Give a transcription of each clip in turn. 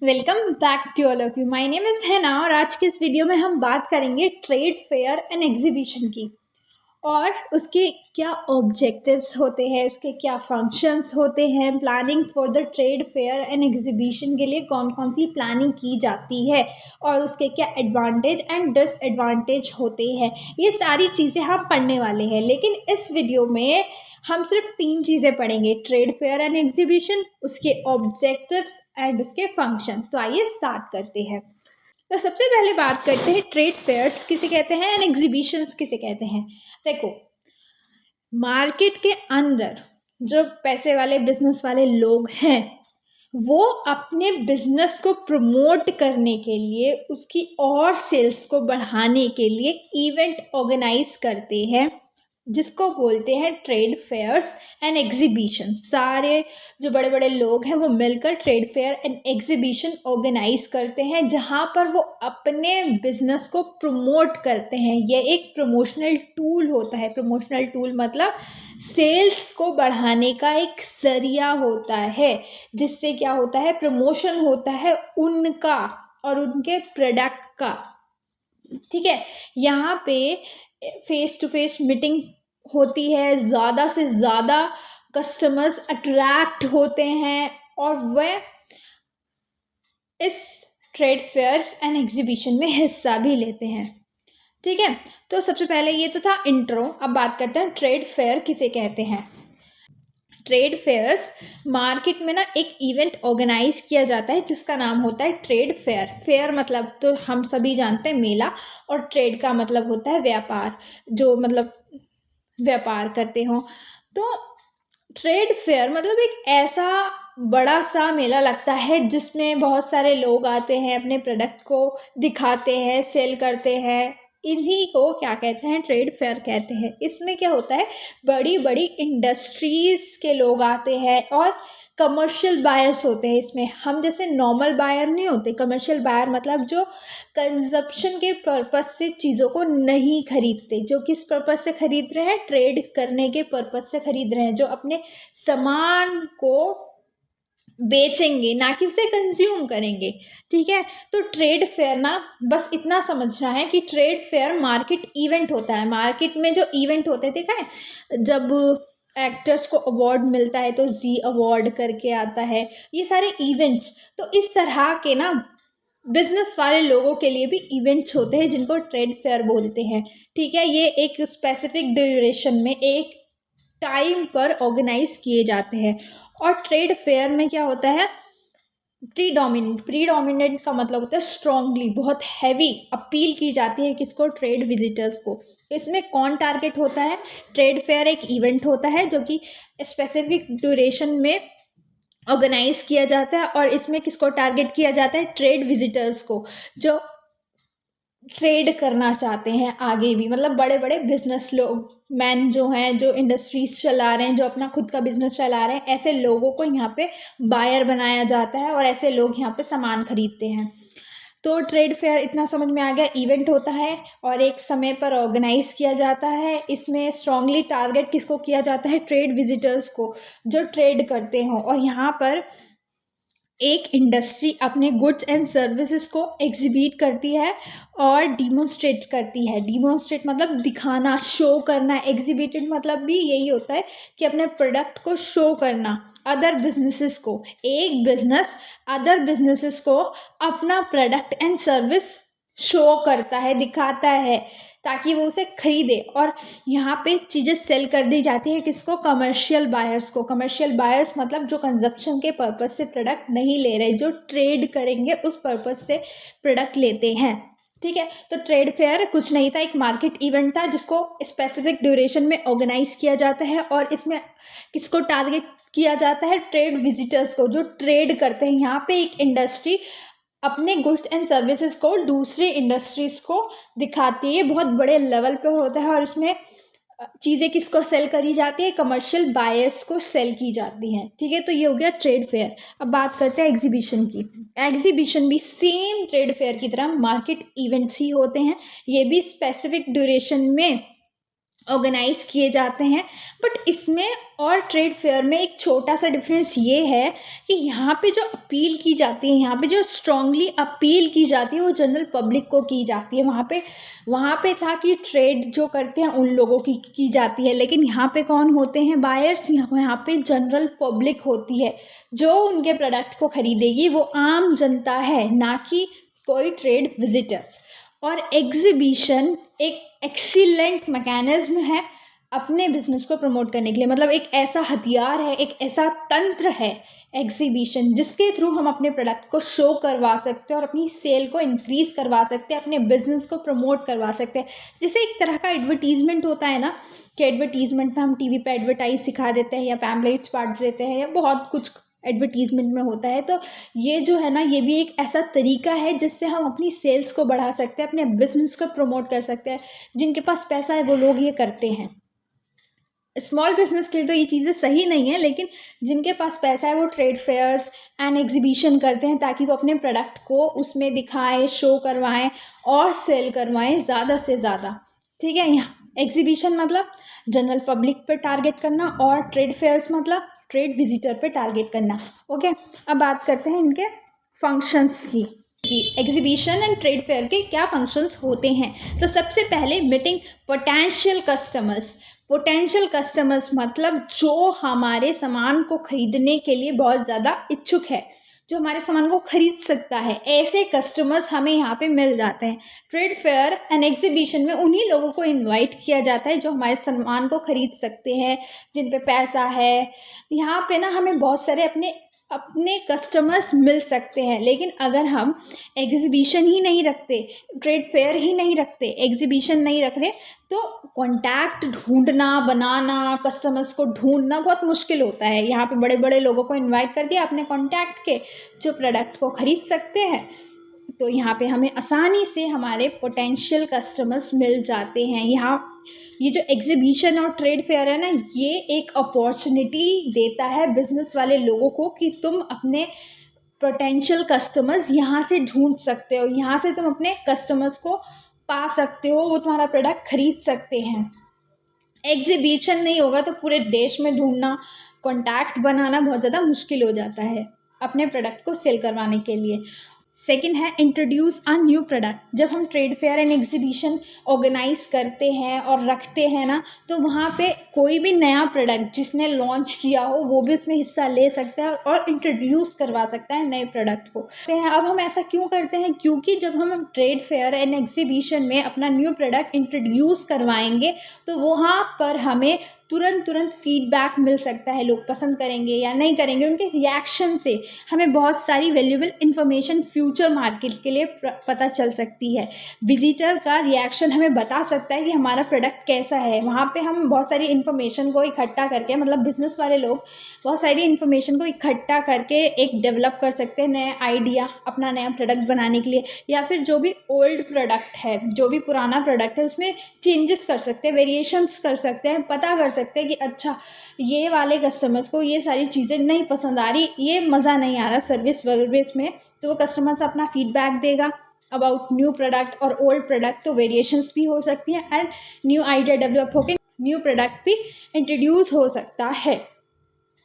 Welcome back to all of you. My name is Hannah और आज के इस वीडियो में हम बात करेंगे ट्रेड फेयर एंड एग्जीबिशन की और उसके क्या ऑब्जेक्टिव्स होते हैं, उसके क्या फंक्शंस होते हैं, planning for the trade fair and exhibition के लिए कौन कौन सी प्लानिंग की जाती है और उसके क्या एडवांटेज एंड डिसएडवांटेज होते हैं। ये सारी चीज़ें हम पढ़ने वाले हैं, लेकिन इस वीडियो में हम सिर्फ 3 चीज़ें पढ़ेंगे: ट्रेड फेयर एंड एग्जीबिशन, उसके ऑब्जेक्टिव्स एंड उसके फंक्शन। तो आइए स्टार्ट करते हैं। तो सबसे पहले बात करते हैं ट्रेड फेयर्स किसे कहते हैं एंड एग्जीबिशंस किसे कहते हैं। देखो, मार्केट के अंदर जो पैसे वाले बिजनेस वाले लोग हैं वो अपने बिजनेस को प्रमोट करने के लिए, उसकी और सेल्स को बढ़ाने के लिए इवेंट ऑर्गेनाइज करते हैं जिसको बोलते हैं ट्रेड फेयर्स एंड एग्जीबिशन। सारे जो बड़े बड़े लोग हैं वो मिलकर trade fair and exhibition organise करते हैं जहाँ पर वो अपने बिजनेस को प्रमोट करते हैं। ये एक प्रमोशनल टूल होता है। प्रमोशनल टूल मतलब सेल्स को बढ़ाने का एक जरिया होता है, जिससे क्या होता है, प्रमोशन होता है उनका और उनके प्रोडक्ट का। ठीक है, यहाँ पे फेस टू फेस मीटिंग होती है, ज़्यादा से ज़्यादा कस्टमर्स अट्रैक्ट होते हैं और वह इस ट्रेड फेयर्स एंड एग्जीबिशन में हिस्सा भी लेते हैं। ठीक है, तो सबसे पहले ये तो था इंट्रो। अब बात करते हैं ट्रेड फेयर किसे कहते हैं। ट्रेड फेयर्स, मार्केट में ना एक इवेंट ऑर्गेनाइज किया जाता है जिसका नाम होता है ट्रेड फेयर। फेयर मतलब तो हम सभी जानते हैं मेला, और ट्रेड का मतलब होता है व्यापार, जो मतलब व्यापार करते हो। तो ट्रेड फेयर मतलब एक ऐसा बड़ा सा मेला लगता है जिसमें बहुत सारे लोग आते हैं, अपने प्रोडक्ट को दिखाते हैं, सेल करते हैं। इन्हीं को क्या कहते हैं, ट्रेड फेयर कहते हैं। इसमें क्या होता है, बड़ी बड़ी इंडस्ट्रीज के लोग आते हैं और कमर्शियल बायर्स होते हैं। इसमें हम जैसे नॉर्मल बायर नहीं होते। कमर्शियल बायर मतलब जो कंजप्शन के पर्पस से चीज़ों को नहीं खरीदते, जो किस पर्पस से खरीद रहे हैं, ट्रेड करने के पर्पस से खरीद रहे हैं, जो अपने सामान को बेचेंगे ना कि उसे कंज्यूम करेंगे। ठीक है, तो ट्रेड फेयर ना बस इतना समझना है कि ट्रेड फेयर मार्केट इवेंट होता है। मार्केट में जो इवेंट होते हैं, देखा है, जब एक्टर्स को अवार्ड मिलता है तो जी अवार्ड करके आता है, ये सारे इवेंट्स। तो इस तरह के ना बिजनेस वाले लोगों के लिए भी इवेंट्स होते हैं जिनको ट्रेड फेयर बोलते हैं। ठीक है, ये एक स्पेसिफिक ड्यूरेशन में एक टाइम पर ऑर्गेनाइज किए जाते हैं। और ट्रेड फेयर में क्या होता है, प्रीडोमिनेंट का मतलब होता है स्ट्रांगली, बहुत हैवी अपील की जाती है किसको, ट्रेड विजिटर्स को। इसमें कौन टारगेट होता है, ट्रेड फेयर एक इवेंट होता है जो कि स्पेसिफिक ड्यूरेशन में ऑर्गेनाइज किया जाता है और इसमें किसको टारगेट किया जाता है, ट्रेड विजिटर्स को, जो ट्रेड करना चाहते हैं आगे भी। मतलब बड़े बड़े बिजनेस लोग मैन जो हैं, जो इंडस्ट्रीज चला रहे हैं, जो अपना खुद का बिजनेस चला रहे हैं, ऐसे लोगों को यहाँ पे बायर बनाया जाता है और ऐसे लोग यहाँ पे सामान खरीदते हैं। तो ट्रेड फेयर इतना समझ में आ गया, इवेंट होता है और एक समय पर ऑर्गेनाइज किया जाता है। इसमें स्ट्रांगली टारगेट किसको किया जाता है, ट्रेड विजिटर्स को, जो ट्रेड करते हों। और यहाँ पर एक इंडस्ट्री अपने गुड्स एंड सर्विसेज को एग्जिबिट करती है और डिमोन्स्ट्रेट करती है। डिमोन्स्ट्रेट मतलब दिखाना, शो करना। एग्जिबिटेड मतलब भी यही होता है कि अपने प्रोडक्ट को शो करना अदर बिजनेसेस को। एक बिजनेस अदर बिजनेसेस को अपना प्रोडक्ट एंड सर्विस शो करता है, दिखाता है, ताकि वो उसे खरीदे। और यहाँ पे चीज़ें सेल कर दी जाती हैं किसको, कमर्शियल बायर्स को। कमर्शियल बायर्स मतलब जो कंजप्शन के पर्पस से प्रोडक्ट नहीं ले रहे, जो ट्रेड करेंगे उस पर्पस से प्रोडक्ट लेते हैं। ठीक है, तो ट्रेड फेयर कुछ नहीं था, एक मार्केट इवेंट था जिसको स्पेसिफिक ड्यूरेशन में ऑर्गेनाइज किया जाता है और इसमें किसको टारगेट किया जाता है, ट्रेड विजिटर्स को, जो ट्रेड करते हैं। यहाँ पे एक इंडस्ट्री अपने गुड्स एंड सर्विसेज को दूसरी इंडस्ट्रीज को दिखाती है, बहुत बड़े लेवल पे होता है। और इसमें चीज़ें किसको सेल करी जाती है, कमर्शियल बायर्स को सेल की जाती हैं। ठीक है, तो ये हो गया ट्रेड फेयर। अब बात करते हैं एग्जीबिशन की। एग्जीबिशन भी सेम ट्रेड फेयर की तरह मार्केट इवेंट्स ही होते हैं। ये भी स्पेसिफिक ड्यूरेशन में ऑर्गेनाइज किए जाते हैं। बट इसमें और ट्रेड फेयर में एक छोटा सा डिफरेंस ये है कि यहाँ पे जो अपील की जाती है, यहाँ पे जो स्ट्रांगली अपील की जाती है वो जनरल पब्लिक को की जाती है। वहाँ पे था कि ट्रेड जो करते हैं उन लोगों की जाती है, लेकिन यहाँ पे कौन होते हैं बायर्स, यहाँ पे जनरल पब्लिक होती है जो उनके प्रोडक्ट को खरीदेगी, वो आम जनता है, ना कि कोई ट्रेड विजिटर्स। और एग्जीबिशन एक एक्सीलेंट मैकेनिज्म है अपने बिजनेस को प्रमोट करने के लिए। मतलब एक ऐसा हथियार है, एक ऐसा तंत्र है एग्जीबिशन, जिसके थ्रू हम अपने प्रोडक्ट को शो करवा सकते हैं और अपनी सेल को इंक्रीज करवा सकते हैं, अपने बिजनेस को प्रमोट करवा सकते हैं। जैसे एक तरह का एडवर्टीजमेंट होता है ना, कि एडवर्टीजमेंट में हम टीवी पे एडवर्टाइज सिखा देते हैं या पैम्पलेट्स बांट देते हैं या बहुत कुछ एडवर्टीजमेंट में होता है। तो ये जो है ना, ये भी एक ऐसा तरीका है जिससे हम अपनी सेल्स को बढ़ा सकते हैं, अपने बिजनेस को प्रमोट कर सकते हैं। जिनके पास पैसा है वो लोग ये करते हैं। स्मॉल बिजनेस के लिए तो ये चीज़ें सही नहीं है, लेकिन जिनके पास पैसा है वो ट्रेड फेयर्स एंड एग्जीबिशन करते हैं ताकि वो अपने प्रोडक्ट को उसमें दिखाएं, शो करवाएं और सेल करवाएं ज़्यादा से ज़्यादा। ठीक है, यहाँ एग्जीबिशन मतलब जनरल पब्लिक पे टारगेट करना और ट्रेड फेयर्स मतलब ट्रेड विजिटर पे टारगेट करना। ओके, अब बात करते हैं इनके फंक्शंस की कि एग्जीबिशन एंड ट्रेड फेयर के क्या फंक्शंस होते हैं। तो सबसे पहले meeting potential customers. Potential customers मतलब जो हमारे सामान को खरीदने के लिए बहुत ज़्यादा इच्छुक है, जो हमारे सामान को खरीद सकता है, ऐसे कस्टमर्स हमें यहाँ पे मिल जाते हैं। ट्रेड फेयर एंड एग्जीबिशन में उन्हीं लोगों को इनवाइट किया जाता है जो हमारे सामान को खरीद सकते हैं, जिन पे पैसा है। यहाँ पे ना हमें बहुत सारे अपने कस्टमर्स मिल सकते हैं। लेकिन अगर हम एग्जीबिशन ही नहीं रखते, ट्रेड फेयर ही नहीं रखते, एग्जीबिशन नहीं रख रहे, तो कॉन्टैक्ट ढूंढना, बनाना, कस्टमर्स को ढूंढना बहुत मुश्किल होता है। यहाँ पे बड़े बड़े लोगों को इनवाइट कर दिया अपने कॉन्टैक्ट के, जो प्रोडक्ट को खरीद सकते हैं, तो यहाँ पे हमें आसानी से हमारे पोटेंशियल कस्टमर्स मिल जाते हैं। यहाँ ये जो एग्जीबिशन और ट्रेड फेयर है ना, ये एक अपॉर्चुनिटी देता है बिजनेस वाले लोगों को कि तुम अपने पोटेंशियल कस्टमर्स यहाँ से ढूंढ सकते हो, यहाँ से तुम अपने कस्टमर्स को पा सकते हो, वो तुम्हारा प्रोडक्ट खरीद सकते हैं। एग्जीबिशन नहीं होगा तो पूरे देश में ढूंढना, कॉन्टैक्ट बनाना बहुत ज़्यादा मुश्किल हो जाता है अपने प्रोडक्ट को सेल करवाने के लिए। सेकेंड है इंट्रोड्यूस अ न्यू प्रोडक्ट। जब हम trade fair and exhibition organise करते हैं और रखते हैं ना, तो वहाँ पे कोई भी नया प्रोडक्ट जिसने लॉन्च किया हो वो भी उसमें हिस्सा ले सकता है और इंट्रोड्यूस करवा सकता है नए प्रोडक्ट को। अब हम ऐसा क्यों करते हैं? क्योंकि जब हम ट्रेड फेयर एंड एग्जीबिशन में अपना न्यू प्रोडक्ट इंट्रोड्यूस करवाएंगे तो वहाँ पर हमें तुरंत फीडबैक मिल सकता है। लोग पसंद करेंगे या नहीं करेंगे, उनके रिएक्शन से हमें बहुत सारी वैल्यूएबल इन्फॉर्मेशन फ्यूचर मार्केट के लिए पता चल सकती है। विजिटर का रिएक्शन हमें बता सकता है कि हमारा प्रोडक्ट कैसा है। वहाँ पे हम बहुत सारी इन्फॉर्मेशन को इकट्ठा करके, मतलब बिजनेस वाले लोग बहुत सारी इन्फॉर्मेशन को इकट्ठा करके एक डेवलप कर सकते हैं नया आइडिया अपना नया प्रोडक्ट बनाने के लिए, या फिर जो भी ओल्ड प्रोडक्ट है, जो भी पुराना प्रोडक्ट है, उसमें चेंजेस कर सकते हैं, वेरिएशंस कर सकते हैं, पता कर सकते हैं कि अच्छा ये वाले कस्टमर्स को ये सारी चीज़ें नहीं पसंद आ रही, ये मज़ा नहीं आ रहा सर्विस में, तो वो कस्टमर्स अपना फीडबैक देगा अबाउट न्यू प्रोडक्ट और ओल्ड प्रोडक्ट। तो वेरिएशंस भी हो सकती हैं एंड न्यू आइडिया डेवलप होकर न्यू प्रोडक्ट भी इंट्रोड्यूस हो सकता है।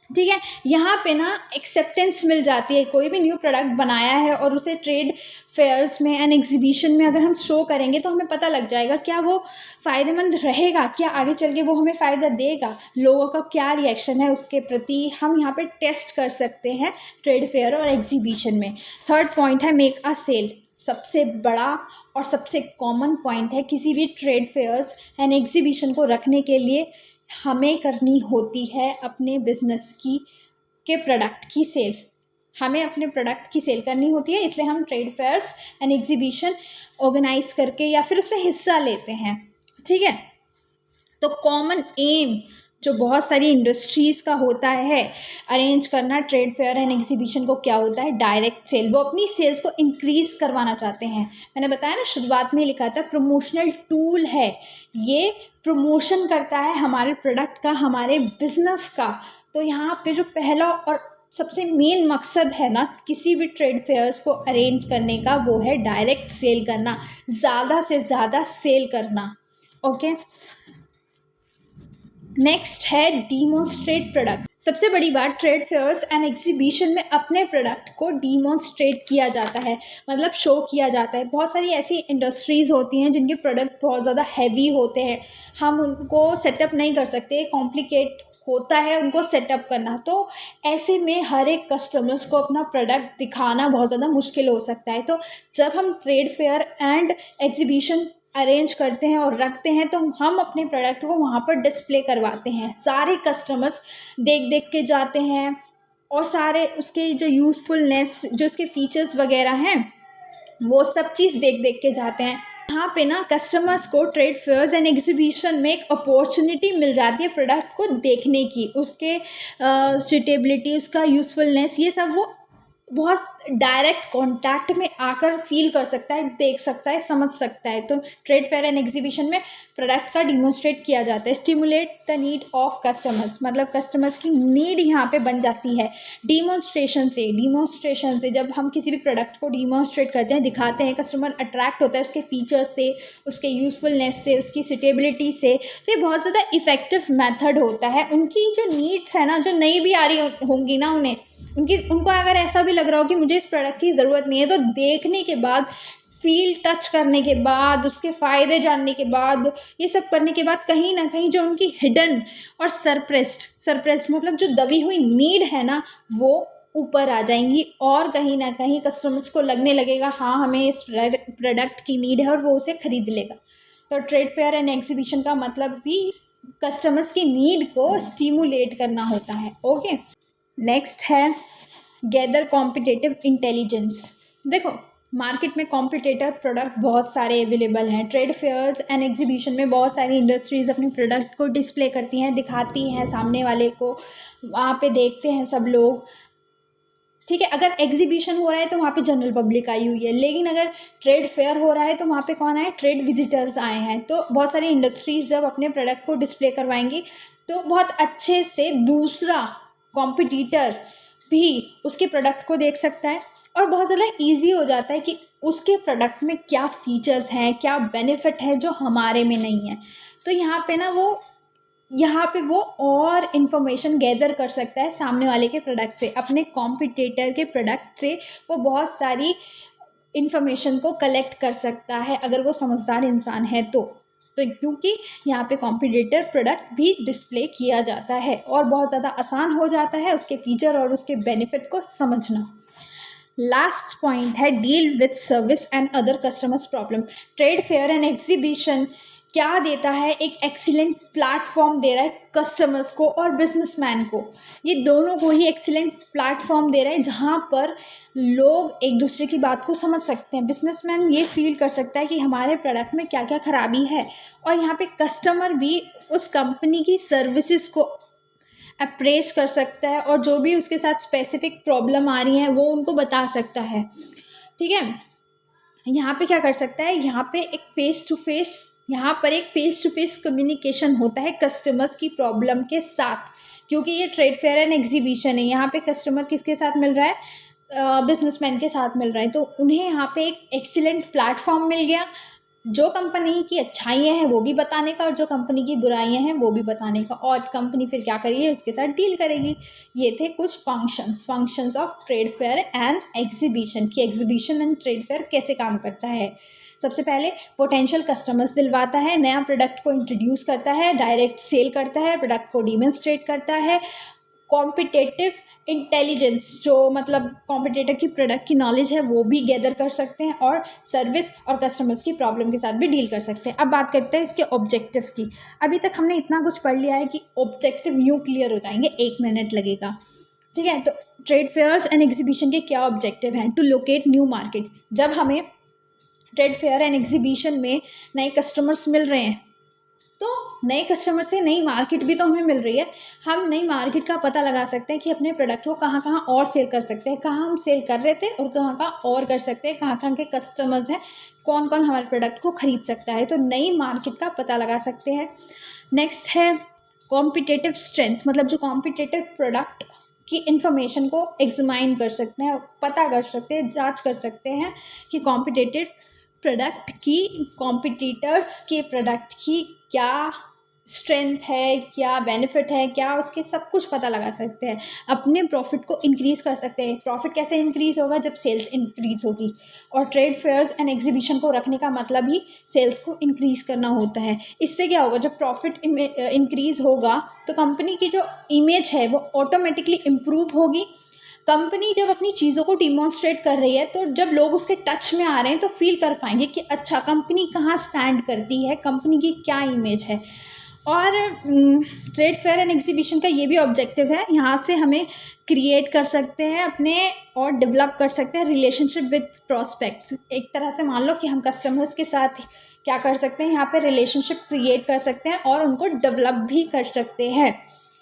ठीक है, यहाँ पे ना एक्सेप्टेंस मिल जाती है। कोई भी न्यू प्रोडक्ट बनाया है और उसे ट्रेड फेयर्स में एंड एग्जीबिशन में अगर हम शो करेंगे तो हमें पता लग जाएगा क्या वो फ़ायदेमंद रहेगा, क्या आगे चल के वो हमें फ़ायदा देगा, लोगों का क्या रिएक्शन है उसके प्रति, हम यहाँ पे टेस्ट कर सकते हैं ट्रेड फेयर और एग्जीबिशन में। थर्ड पॉइंट है मेक अ सेल। सबसे बड़ा और सबसे कॉमन पॉइंट है किसी भी ट्रेड फेयर्स एंड एग्जीबिशन को रखने के लिए हमें करनी होती है अपने बिजनेस के प्रोडक्ट की सेल। हमें अपने प्रोडक्ट की सेल करनी होती है, इसलिए हम trade fairs and exhibition organise करके या फिर उसमें हिस्सा लेते हैं। ठीक है, तो कॉमन एम जो बहुत सारी इंडस्ट्रीज़ का होता है अरेंज करना ट्रेड फेयर एंड एग्जीबिशन को, क्या होता है? Direct sale. वो अपनी सेल्स को इंक्रीज़ करवाना चाहते हैं। मैंने बताया ना, शुरुआत में लिखा था प्रमोशनल टूल है, ये प्रमोशन करता है हमारे प्रोडक्ट का, हमारे बिजनेस का। तो यहाँ पे जो पहला और सबसे मेन मकसद है ना किसी भी ट्रेड फेयर्स को अरेंज करने का, वो है डायरेक्ट सेल करना, ज़्यादा से ज़्यादा सेल करना। ओके, नेक्स्ट है डीमोन्स्ट्रेट प्रोडक्ट। सबसे बड़ी बात, ट्रेड फेयर्स एंड एग्जीबिशन में अपने प्रोडक्ट को डीमोन्स्ट्रेट किया जाता है, मतलब शो किया जाता है। बहुत सारी ऐसी इंडस्ट्रीज़ होती हैं जिनके प्रोडक्ट बहुत ज़्यादा हैवी होते हैं, हम उनको सेटअप नहीं कर सकते, कॉम्प्लिकेट होता है उनको सेटअप करना। तो ऐसे में हर एक कस्टमर्स को अपना प्रोडक्ट दिखाना बहुत ज़्यादा मुश्किल हो सकता है। तो जब हम trade fair and exhibition arrange करते हैं और रखते हैं तो हम अपने प्रोडक्ट को वहाँ पर डिस्प्ले करवाते हैं। सारे कस्टमर्स देख देख के जाते हैं और सारे उसके जो यूज़फुलनेस, जो उसके फीचर्स वगैरह हैं, वो सब चीज़ देख देख के जाते हैं। यहाँ पे ना कस्टमर्स को ट्रेड फेयर्स एंड एग्जीबिशन में एक अपॉर्चुनिटी मिल जाती है प्रोडक्ट को देखने की, उसके सुटेबिलिटी, उसका यूज़फुलनेस, ये सब वो बहुत डायरेक्ट कांटेक्ट में आकर फील कर सकता है, देख सकता है, समझ सकता है। तो ट्रेड फेयर एंड एग्जीबिशन में प्रोडक्ट का डिमोन्स्ट्रेट किया जाता है। Stimulate the need of customers, मतलब कस्टमर्स की नीड यहाँ पे बन जाती है डिमोन्स्ट्रेशन से जब हम किसी भी प्रोडक्ट को डिमोन्स्ट्रेट करते हैं, दिखाते हैं, कस्टमर अट्रैक्ट होता है उसके फीचर्स से, उसके यूज़फुलनेस से, उसकी सुटेबिलिटी से। तो ये बहुत ज़्यादा इफ़ेक्टिव मेथड होता है। उनकी जो नीड्स है ना, जो नई भी आ रही होंगी ना, उनको अगर ऐसा भी लग रहा हो कि मुझे इस प्रोडक्ट की ज़रूरत नहीं है, तो देखने के बाद, फील टच करने के बाद, उसके फ़ायदे जानने के बाद, ये सब करने के बाद कहीं ना कहीं जो उनकी हिडन और सरप्रेस्ड मतलब जो दबी हुई नीड है ना, वो ऊपर आ जाएंगी और कहीं ना कहीं कस्टमर्स को लगने लगेगा हाँ हमें इस प्रोडक्ट की नीड है, और वो उसे खरीद लेगा। तो ट्रेड फेयर एंड एग्जीबिशन का मतलब भी कस्टमर्स की नीड को स्टिमुलेट करना होता है। ओके, नेक्स्ट है गैदर कॉम्पिटिटिव इंटेलिजेंस। देखो, मार्केट में कॉम्पिटिटर प्रोडक्ट बहुत सारे अवेलेबल हैं। ट्रेड फेयर्स एंड एग्जीबिशन में बहुत सारी इंडस्ट्रीज़ अपने प्रोडक्ट को डिस्प्ले करती हैं, दिखाती हैं सामने वाले को, वहाँ पे देखते हैं सब लोग। ठीक है, अगर एग्जीबिशन हो रहा है तो वहाँ पे जनरल पब्लिक आई हुई है, लेकिन अगर ट्रेड फेयर हो रहा है तो वहाँ पे कौन आए, ट्रेड विजिटर्स आए हैं। तो बहुत सारी इंडस्ट्रीज़ जब अपने प्रोडक्ट को डिस्प्ले करवाएंगी तो बहुत अच्छे से दूसरा कॉम्पिटिटर भी उसके प्रोडक्ट को देख सकता है, और बहुत ज़्यादा इजी हो जाता है कि उसके प्रोडक्ट में क्या फीचर्स हैं, क्या बेनिफिट है जो हमारे में नहीं है। तो यहाँ पे वो और इन्फॉर्मेशन गैदर कर सकता है सामने वाले के प्रोडक्ट से, अपने कॉम्पिटिटर के प्रोडक्ट से वो बहुत सारी इन्फॉर्मेशन को कलेक्ट कर सकता है, अगर वो समझदार इंसान है तो क्योंकि यहाँ पे कॉम्पिटिटर प्रोडक्ट भी डिस्प्ले किया जाता है और बहुत ज़्यादा आसान हो जाता है उसके फीचर और उसके बेनिफिट को समझना। लास्ट पॉइंट है deal with service and other customers problem. Trade fair and exhibition क्या देता है, एक एक्सीलेंट प्लेटफॉर्म दे रहा है कस्टमर्स को और बिजनेसमैन को, ये दोनों को ही एक्सीलेंट प्लेटफॉर्म दे रहा है जहाँ पर लोग एक दूसरे की बात को समझ सकते हैं। बिजनेसमैन ये फील कर सकता है कि हमारे प्रोडक्ट में क्या क्या खराबी है, और यहाँ पे कस्टमर भी उस कंपनी की सर्विसेज को अप्रेस कर सकता है और जो भी उसके साथ स्पेसिफिक प्रॉब्लम आ रही है वो उनको बता सकता है। ठीक है, यहाँ पे क्या कर सकता है, यहाँ पे एक फेस टू फेस कम्युनिकेशन होता है कस्टमर्स की प्रॉब्लम के साथ, क्योंकि ये ट्रेड फेयर एंड एग्जीबिशन है। यहाँ पे कस्टमर किसके साथ मिल रहा है, बिजनेसमैन के साथ मिल रहा है। तो उन्हें यहाँ पे एक एक्सीलेंट प्लेटफॉर्म मिल गया, जो कंपनी की अच्छाइयाँ हैं वो भी बताने का और जो कंपनी की बुराइयाँ हैं वो भी बताने का, और कंपनी फिर क्या करेगी, उसके साथ डील करेगी। ये थे कुछ functions of trade fair and exhibition, कि एग्जीबिशन एंड ट्रेड फेयर कैसे काम करता है। सबसे पहले पोटेंशियल कस्टमर्स दिलवाता है, नया प्रोडक्ट को इंट्रोड्यूस करता है, डायरेक्ट सेल करता है, प्रोडक्ट को डिमोन्स्ट्रेट करता है, कॉम्पिटिटिव इंटेलिजेंस, जो मतलब कॉम्पिटिटर की प्रोडक्ट की नॉलेज है वो भी गैदर कर सकते हैं, और सर्विस और कस्टमर्स की प्रॉब्लम के साथ भी डील कर सकते हैं। अब बात करते हैं इसके ऑब्जेक्टिव की। अभी तक हमने इतना कुछ पढ़ लिया है कि ऑब्जेक्टिव यूँ क्लियर हो जाएंगे, 1 मिनट लगेगा। ठीक है, तो ट्रेड फेयर्स एंड एग्जीबिशन के क्या ऑब्जेक्टिव हैं, टू लोकेट न्यू मार्केट। जब हमें ट्रेड फेयर एंड एग्जीबिशन में नए कस्टमर्स मिल रहे हैं तो नए कस्टमर से नई मार्केट भी तो हमें मिल रही है, हम नई मार्केट का पता लगा सकते हैं कि अपने प्रोडक्ट को कहाँ कहाँ और सेल कर सकते हैं, कहाँ हम सेल कर रहे थे और कहाँ कहाँ और कर सकते हैं, कहाँ कहाँ के कस्टमर्स हैं, कौन कौन हमारे प्रोडक्ट को खरीद सकता है, तो नई मार्केट का पता लगा सकते हैं। नेक्स्ट है कॉम्पिटिटिव स्ट्रेंथ, मतलब जो कॉम्पिटिटिव प्रोडक्ट की इन्फॉर्मेशन को एग्जामाइन कर सकते हैं, पता कर सकते हैं, जांच कर सकते हैं कि कॉम्पिटिटिव प्रोडक्ट की, कॉम्पिटिटर्स के प्रोडक्ट की क्या स्ट्रेंथ है, क्या बेनिफिट है, क्या उसके सब कुछ पता लगा सकते हैं। अपने प्रॉफिट को इंक्रीज़ कर सकते हैं। प्रॉफिट कैसे इंक्रीज़ होगा? जब सेल्स इंक्रीज़ होगी। और ट्रेड फेयर्स एंड एग्जीबिशन को रखने का मतलब ही सेल्स को इंक्रीज़ करना होता है। इससे क्या होगा? जब प्रॉफिट इंक्रीज़ होगा तो कंपनी की जो इमेज है वो ऑटोमेटिकली इम्प्रूव होगी। कंपनी जब अपनी चीज़ों को डिमॉन्स्ट्रेट कर रही है तो जब लोग उसके टच में आ रहे हैं तो फील कर पाएंगे कि अच्छा कंपनी कहाँ स्टैंड करती है, कंपनी की क्या इमेज है। और ट्रेड फेयर एंड एग्जीबिशन का ये भी ऑब्जेक्टिव है, यहाँ से हमें क्रिएट कर सकते हैं अपने और डेवलप कर सकते हैं रिलेशनशिप विद प्रॉस्पेक्ट। एक तरह से मान लो कि हम कस्टमर्स के साथ क्या कर सकते हैं, यहाँ पे रिलेशनशिप क्रिएट कर सकते हैं और उनको डेवलप भी कर सकते हैं।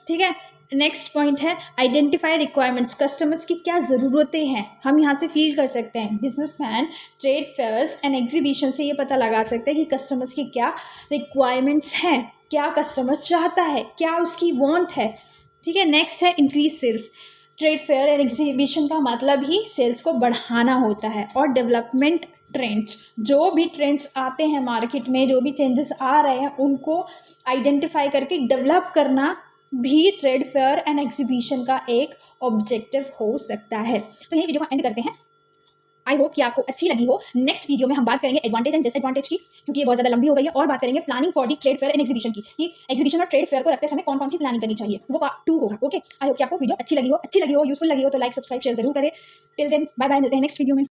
ठीक है, नेक्स्ट पॉइंट है आइडेंटिफाई रिक्वायरमेंट्स। कस्टमर्स की क्या ज़रूरतें हैं हम यहाँ से फील कर सकते हैं। Businessman trade fairs and exhibition से ये पता लगा सकते हैं कि कस्टमर्स की क्या रिक्वायरमेंट्स हैं, क्या कस्टमर चाहता है, क्या उसकी वांट है। ठीक है, नेक्स्ट है increase sales. Trade fair and exhibition का मतलब ही सेल्स को बढ़ाना होता है। और डेवलपमेंट ट्रेंड्स, जो भी ट्रेंड्स आते हैं मार्केट में, जो भी चेंजेस आ रहे हैं उनको आइडेंटिफाई करके डेवलप करना भी ट्रेड फेयर एंड एग्जीबिशन का एक ऑब्जेक्टिव हो सकता है। तो यही वीडियो को एंड करते हैं। आई होप कि आपको अच्छी लगी हो। नेक्स्ट वीडियो में हम बात करेंगे एडवांटेज एंड डिसएडवांटेज की, क्योंकि ये बहुत ज़्यादा लंबी हो गई है। और बात करेंगे planning for the trade fair and exhibition की, कि एग्जीबिशन और ट्रेड फेयर को रखते समय कौन कौन सी प्लानिंग करनी चाहिए, वो पार्ट 2 होगा। ओके, आई होप कि आपको वीडियो अच्छी लगी हो, यूजफुल लगी हो तो लाइक सब्सक्राइब शेयर जरूर करें। टिल देन बाय बाय, मिलते हैं नेक्स्ट वीडियो में।